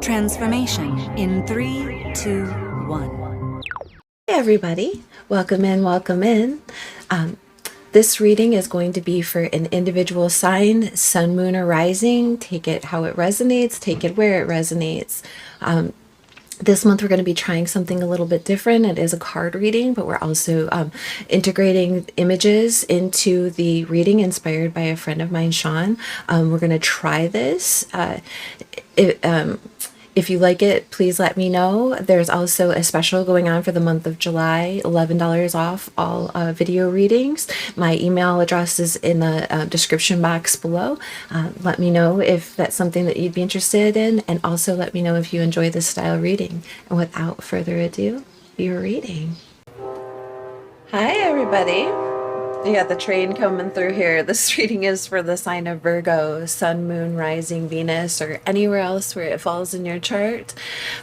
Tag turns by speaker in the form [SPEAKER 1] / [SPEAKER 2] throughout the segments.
[SPEAKER 1] Transformation in 3, 2, 1.
[SPEAKER 2] Hey everybody, welcome in, welcome in. This reading is going to be for an individual sign, sun, moon, or rising. Take it how it resonates, take it where it resonates. This month we're going to be trying something a little bit different. It is a card reading, but we're also integrating images into the reading inspired by a friend of mine, Sean. We're going to try this. If you like it, please let me know. There's also a special going on for the month of July, $11 off all video readings. My email address is in the description box below. Let me know if that's something that you'd be interested in, and also let me know if you enjoy this style reading. And without further ado, your reading. Hi, everybody. You got the train coming through here. This reading is for the sign of Virgo, sun, moon, rising, Venus, or anywhere else where it falls in your chart.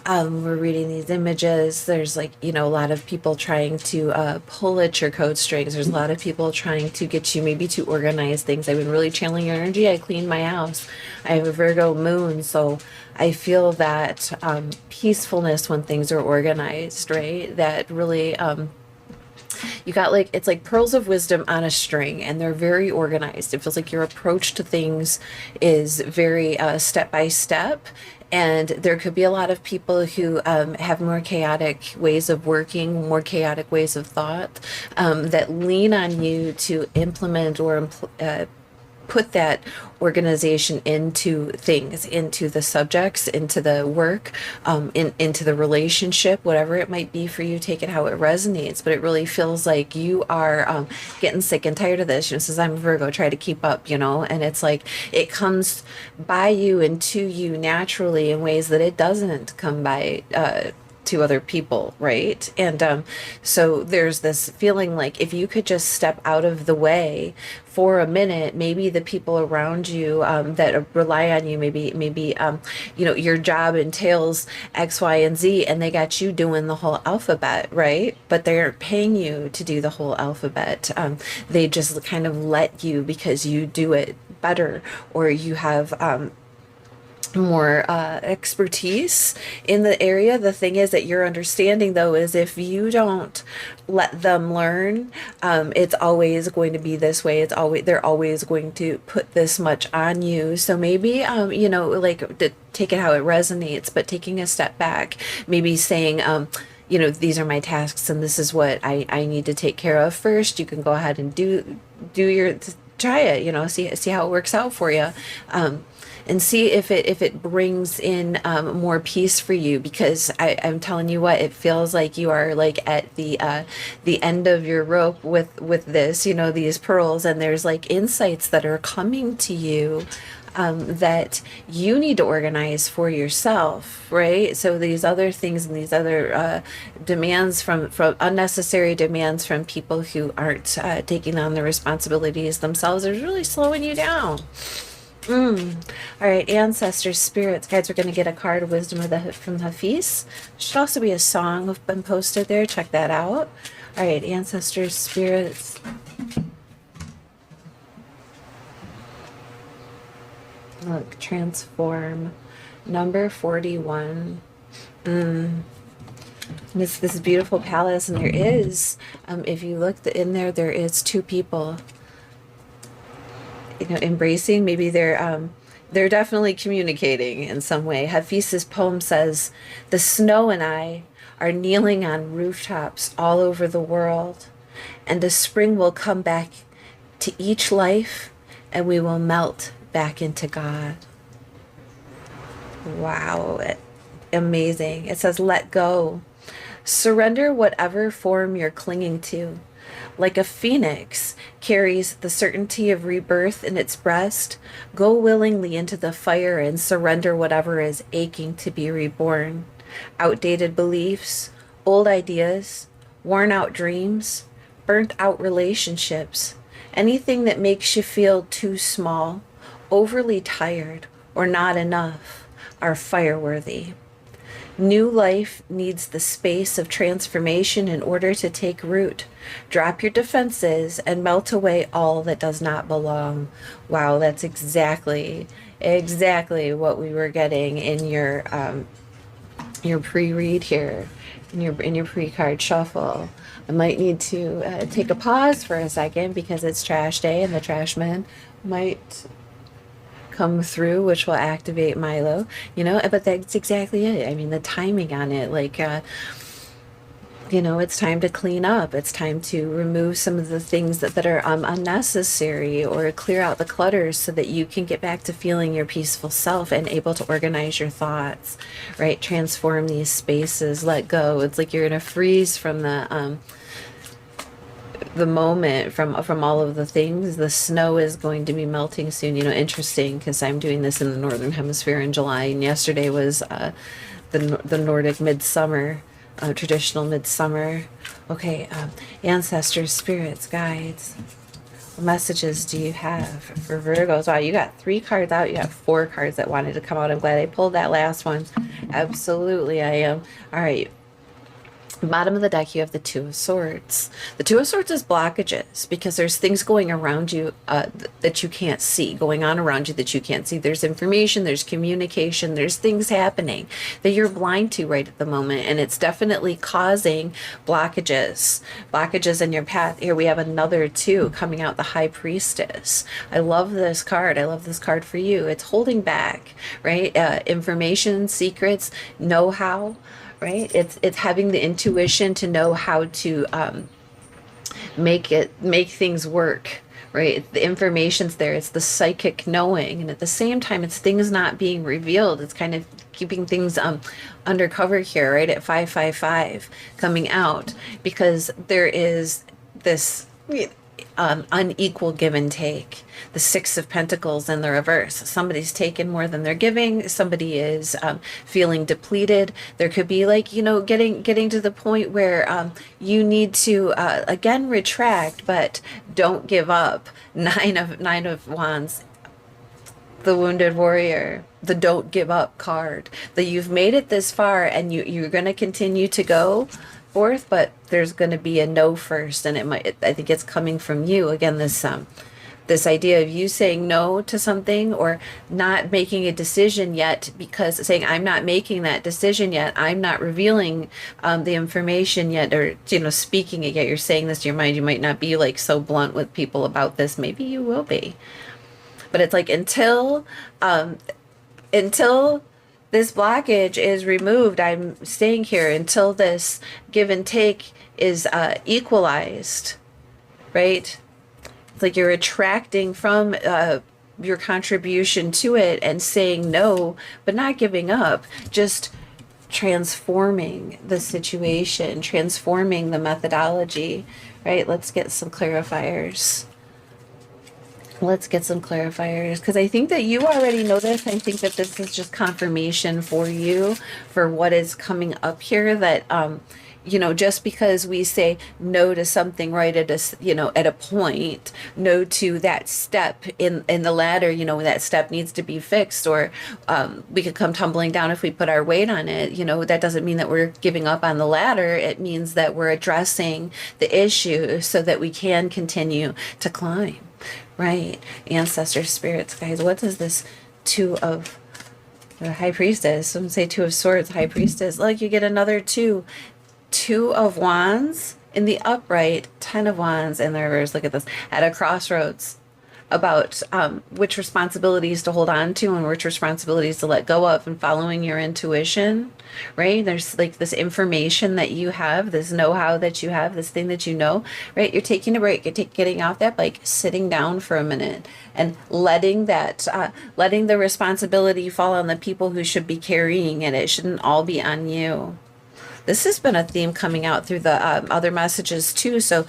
[SPEAKER 2] We're reading these images. There's a lot of people trying to pull at your coat strings. There's a lot of people trying to get you maybe to organize things. I've been really channeling your energy. I cleaned my house. I have a Virgo moon, so I feel that peacefulness when things are organized, right? That really... you got it's like pearls of wisdom on a string, and they're very organized. It feels like your approach to things is very step by step, and there could be a lot of people who have more chaotic ways of working, more chaotic ways of thought, that lean on you to implement or put that organization into things, into the subjects, into the work, into the relationship, whatever it might be for you. Take it how it resonates, but it really feels like you are getting sick and tired of this. Says I'm a Virgo, try to keep up, and it's like it comes by you and to you naturally in ways that it doesn't come by to other people, right? And so there's this feeling like if you could just step out of the way for a minute, maybe the people around you that rely on you, maybe your job entails X, Y, and Z, and they got you doing the whole alphabet, right? But they aren't paying you to do the whole alphabet. They just kind of let you because you do it better, or you have more expertise in the area. The thing is that your understanding, though, is if you don't let them learn, it's always going to be this way. They're always going to put this much on you. So maybe take it how it resonates, but taking a step back, maybe saying these are my tasks and this is what I need to take care of first. You can go ahead and do your try it, see how it works out for you. And see if it brings in more peace for you, because I'm telling you what, it feels like you are at the end of your rope with this, these pearls, and there's insights that are coming to you that you need to organize for yourself, right? So these other things and these other demands from unnecessary demands from people who aren't taking on the responsibilities themselves is really slowing you down. All right, ancestors, spirits, guides, we're going to get a card of wisdom from Hafiz. Should also be a song been posted there. Check that out. All right, ancestors, spirits. Look, transform. Number 41. This beautiful palace, and there is, if you look in there, there is two people embracing. Maybe they're definitely communicating in some way. Hafiz's poem says, "The snow and I are kneeling on rooftops all over the world, and a spring will come back to each life, and we will melt back into God." Wow, amazing. It says, "Let go. Surrender whatever form you're clinging to. Like a phoenix carries the certainty of rebirth in its breast, go willingly into the fire and surrender whatever is aching to be reborn. Outdated beliefs, old ideas, worn out dreams, burnt out relationships, anything that makes you feel too small, overly tired, or not enough are fire-worthy. New life needs the space of transformation in order to take root. Drop your defenses and melt away all that does not belong." Wow, that's exactly exactly what we were getting in your pre-read here, in your pre-card shuffle. I might need to take a pause for a second because it's trash day and the trash man might come through, which will activate Milo, but that's exactly it. I mean, the timing on it, like, it's time to clean up. It's time to remove some of the things that are unnecessary, or clear out the clutters so that you can get back to feeling your peaceful self and able to organize your thoughts, right? Transform these spaces, let go. It's like you're in a freeze from the moment, from all of the things. The snow is going to be melting soon. Interesting, because I'm doing this in the northern hemisphere in July, and yesterday was the Nordic midsummer, traditional midsummer. Okay, ancestors, spirits, guides, what messages do you have for Virgos? Wow, you got 3 cards out. You got 4 cards that wanted to come out. I'm glad I pulled that last one. Absolutely, I am. All right. Bottom of the deck, you have the Two of Swords. The Two of Swords is blockages, because there's things going around you that you can't see, going on around you that you can't see. There's information, there's communication, there's things happening that you're blind to right at the moment, and it's definitely causing blockages in your path. Here we have another 2 coming out, the High Priestess. I love this card. I love this card for you. It's holding back, right? Information, secrets, know-how. Right? It's having the intuition to know how to make things work. Right? The information's there. It's the psychic knowing, and at the same time, it's things not being revealed. It's kind of keeping things undercover here. Right? At 555 coming out, because there is this unequal give and take. The 6 of Pentacles in the reverse. Somebody's taking more than they're giving. Somebody is feeling depleted. There could be, like, getting to the point where you need to again retract, but don't give up. Nine of Wands. The Wounded Warrior, the don't give up card. That you've made it this far, and you're going to continue to go forth, but there's going to be a no first, and I think it's coming from you. Again, this idea of you saying no to something, or not making a decision yet, because saying, I'm not making that decision yet, I'm not revealing the information yet, or speaking it yet. You're saying this to your mind. You might not be like so blunt with people about this. Maybe you will be, but it's like until this blockage is removed, I'm staying here until this give and take is equalized, right? It's like you're retracting from your contribution to it and saying no, but not giving up, just transforming the situation, transforming the methodology, right? Let's get some clarifiers. Because I think that you already know this. I think that this is just confirmation for you for what is coming up here, that just because we say no to something right at a point, no to that step in the ladder, that step needs to be fixed, or we could come tumbling down if we put our weight on it. That doesn't mean that we're giving up on the ladder. It means that we're addressing the issue so that we can continue to climb. Right? Ancestors, spirits, guys, what does this 2 of the High Priestess, some say 2 of Swords, High Priestess, like you get another 2 of Wands in the upright, 10 of Wands in the reverse. Look at this, at a crossroads, about which responsibilities to hold on to and which responsibilities to let go of, and following your intuition, right? There's like this information that you have, this know-how that you have, this thing that right? You're taking a break, you're getting off that bike, sitting down for a minute, and letting the responsibility fall on the people who should be carrying it. It shouldn't all be on you. This has been a theme coming out through the other messages too. So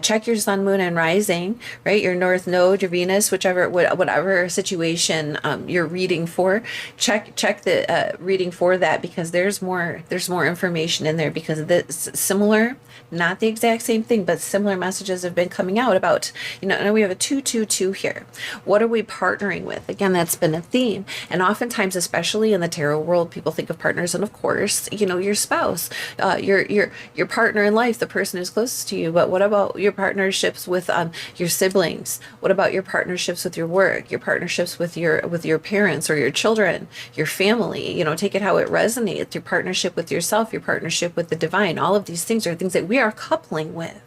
[SPEAKER 2] check your sun, moon, and rising, right? Your north node, your Venus, whatever situation you're reading for. Check the reading for that, because there's more information in there, because this similar, not the exact same thing, but similar messages have been coming out about, and we have a 222 here. What are we partnering with? Again, that's been a theme. And oftentimes, especially in the tarot world, people think of partners, and of course, your spouse. your partner in life, the person who's closest to you. But what about your partnerships with your siblings? What about your partnerships with your work, your partnerships with your parents or your children, your family? You know, take it how it resonates. Your partnership with yourself, your partnership with the divine. All of these things are things that we are coupling with.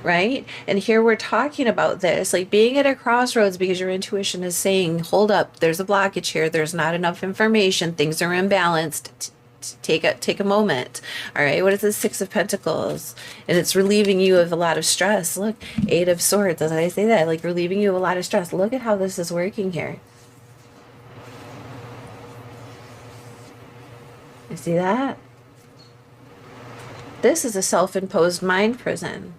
[SPEAKER 2] Right? And here we're talking about this, like being at a crossroads because your intuition is saying, hold up, there's a blockage here. There's not enough information. Things are imbalanced. Take a moment. All right. What is the Six of Pentacles? And it's relieving you of a lot of stress. Look, Eight of Swords. As I say that, like relieving you of a lot of stress. Look at how this is working here. You see that? This is a self-imposed mind prison.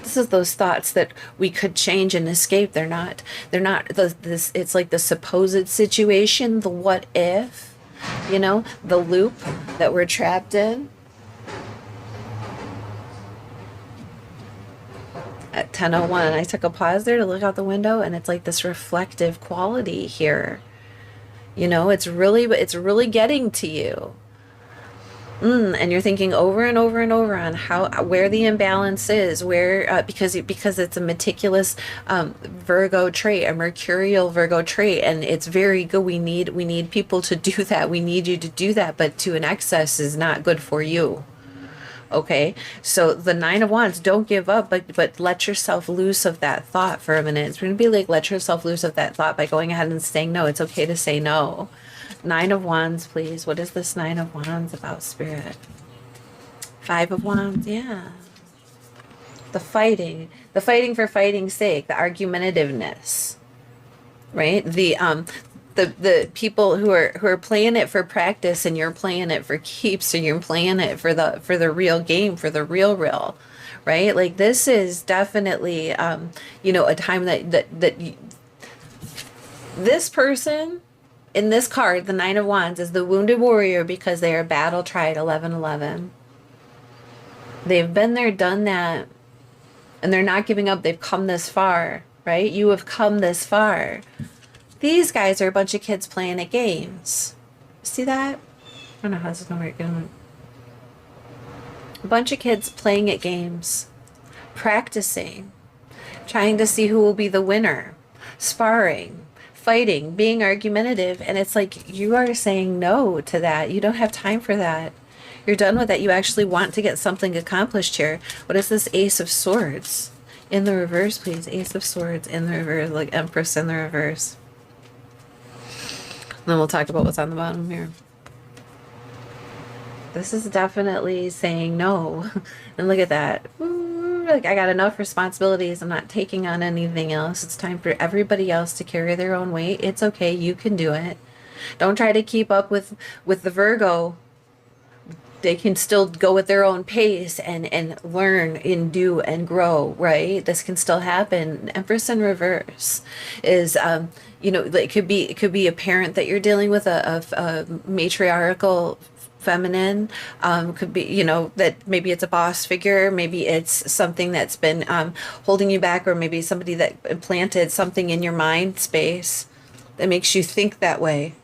[SPEAKER 2] This is those thoughts that we could change and escape. They're not this. It's like the supposed situation, the what if, you know, the loop that we're trapped in. At 10:01, I took a pause there to look out the window, and it's like this reflective quality here. You know, it's really getting to you. And you're thinking over and over and over on where the imbalance is, where because it's a meticulous Virgo trait, a mercurial Virgo trait, and it's very good. We need people to do that. We need you to do that, but to an excess is not good for you. Okay, so the Nine of Wands, don't give up, but let yourself loose of that thought for a minute. It's going to be like let yourself loose of that thought by going ahead and saying no. It's okay to say no. Nine of Wands, please. What is this Nine of Wands about, Spirit? Five of Wands, yeah. The fighting for fighting's sake, the argumentativeness, right? The people who are playing it for practice, and you're playing it for keeps, and you're playing it for the real game, for the real, right? Like this is definitely you know, a time that this person. In this card, the Nine of Wands is the wounded warrior because they are battle tried, 11:11. They've been there, done that, and they're not giving up. They've come this far, right? You have come this far. These guys are a bunch of kids playing at games. See that? I don't know how this is going to work. A bunch of kids playing at games, practicing, trying to see who will be the winner, sparring, fighting, being argumentative, and it's like you are saying no to that. You don't have time for that. You're done with that. You actually want to get something accomplished here. What is this Ace of Swords? In the reverse, please. Ace of Swords in the reverse, like Empress in the reverse. And then we'll talk about what's on the bottom here. This is definitely saying no. And look at that. Like, I got enough responsibilities. I'm not taking on anything else. It's time for everybody else to carry their own weight. It's okay. You can do it. Don't try to keep up with the Virgo. They can still go at their own pace and learn and do and grow, right? This can still happen. Empress in reverse is, you know, it could be a parent that you're dealing with, a matriarchal feminine, could be, you know, that maybe it's a boss figure, maybe it's something that's been holding you back, or maybe somebody that implanted something in your mind space that makes you think that way.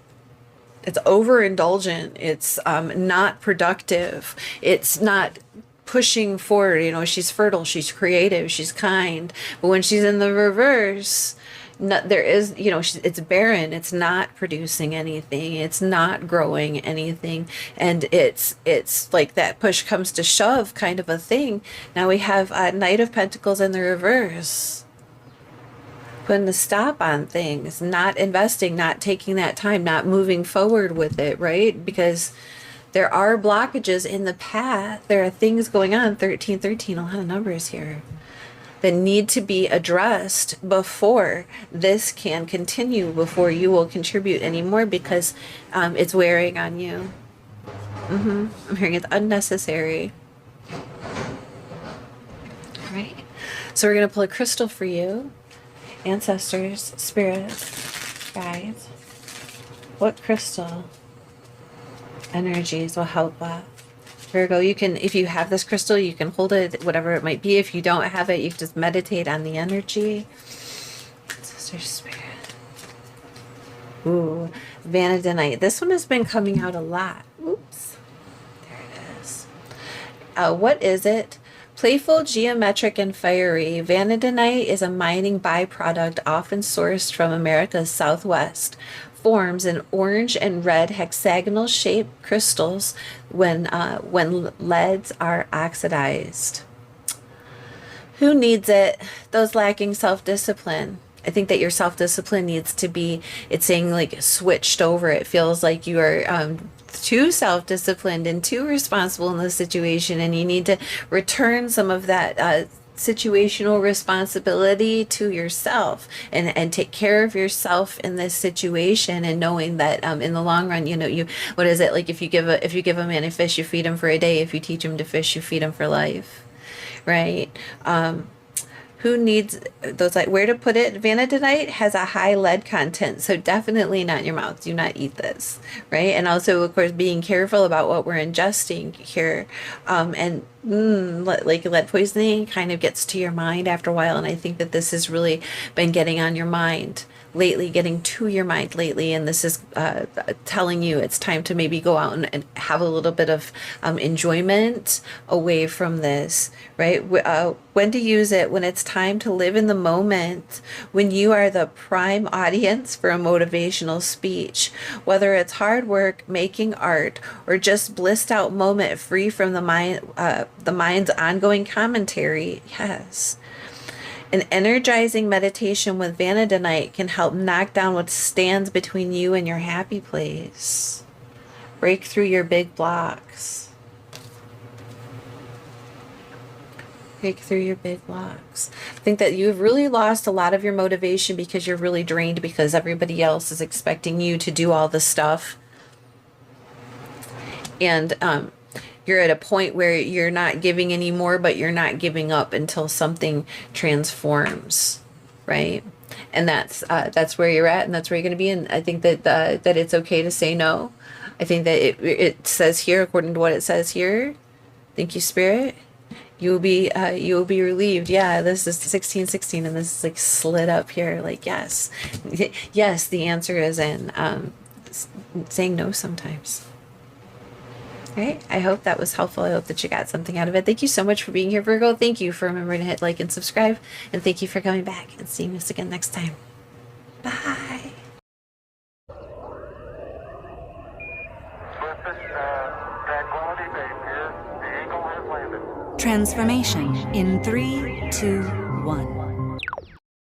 [SPEAKER 2] It's overindulgent. It's not productive. It's not pushing forward. You know, she's fertile, she's creative, she's kind, but when she's in the reverse, there is, you know, it's barren. It's not producing anything. It's not growing anything. And it's like that push comes to shove kind of a thing. Now we have Knight of Pentacles in the reverse. Putting a stop on things, not investing, not taking that time, not moving forward with it, right? Because there are blockages in the path. There are things going on. 1313, a lot of numbers here, that need to be addressed before this can continue, before you will contribute anymore, because it's wearing on you. I'm hearing it's unnecessary. All right. So we're going to pull a crystal for you. Ancestors, spirits, guides. What crystal energies will help Virgo? You can, if you have this crystal, you can hold it, whatever it might be. If you don't have it, you can just meditate on the energy. Ancestor spirit. Ooh, Vanadinite. This one has been coming out a lot. Oops. What is it? Playful, geometric, and fiery, vanadinite is a mining byproduct often sourced from America's Southwest. Forms in orange and red hexagonal shaped crystals when leads are oxidized. Who needs it? Those lacking self discipline. I think that your self discipline needs to be, it's saying like switched over. It feels like you are too self disciplined and too responsible in the situation, and you need to return some of that. Situational responsibility to yourself and take care of yourself in this situation, and knowing that in the long run, you know, you, what is it, like, if you give a man a fish, you feed him for a day. If you teach him to fish, you feed him for life, right? Who needs those, like, where to put it? Vanadinite has a high lead content, so definitely not in your mouth. Do not eat this, right? And also, of course, being careful about what we're ingesting here. Like lead poisoning kind of gets to your mind after a while, and I think that this has really been getting on your mind lately, getting to your mind lately, and this is telling you it's time to maybe go out and have a little bit of enjoyment away from this, right? When to use it: when it's time to live in the moment, when you are the prime audience for a motivational speech, whether it's hard work, making art, or just blissed out moment free from the mind's ongoing commentary. Yes. An energizing meditation with vanadinite can help knock down what stands between you and your happy place. Break through your big blocks. Break through your big blocks. I think that you've really lost a lot of your motivation because you're really drained because everybody else is expecting you to do all the stuff. And you're at a point where you're not giving anymore, but you're not giving up until something transforms, right? And that's where you're at, and that's where you're going to be. And I think that that it's okay to say no. I think that it says here, according to what it says here, thank you, Spirit, you will be relieved. Yeah, this is 1616, and this is like slid up here. Like, yes, yes, the answer is in saying no sometimes. Right. I hope that was helpful. I hope that you got something out of it. Thank you so much for being here, Virgo. Thank you for remembering to hit like and subscribe. And thank you for coming back and seeing us again next time. Bye.
[SPEAKER 1] Transformation in 3, 2, 1.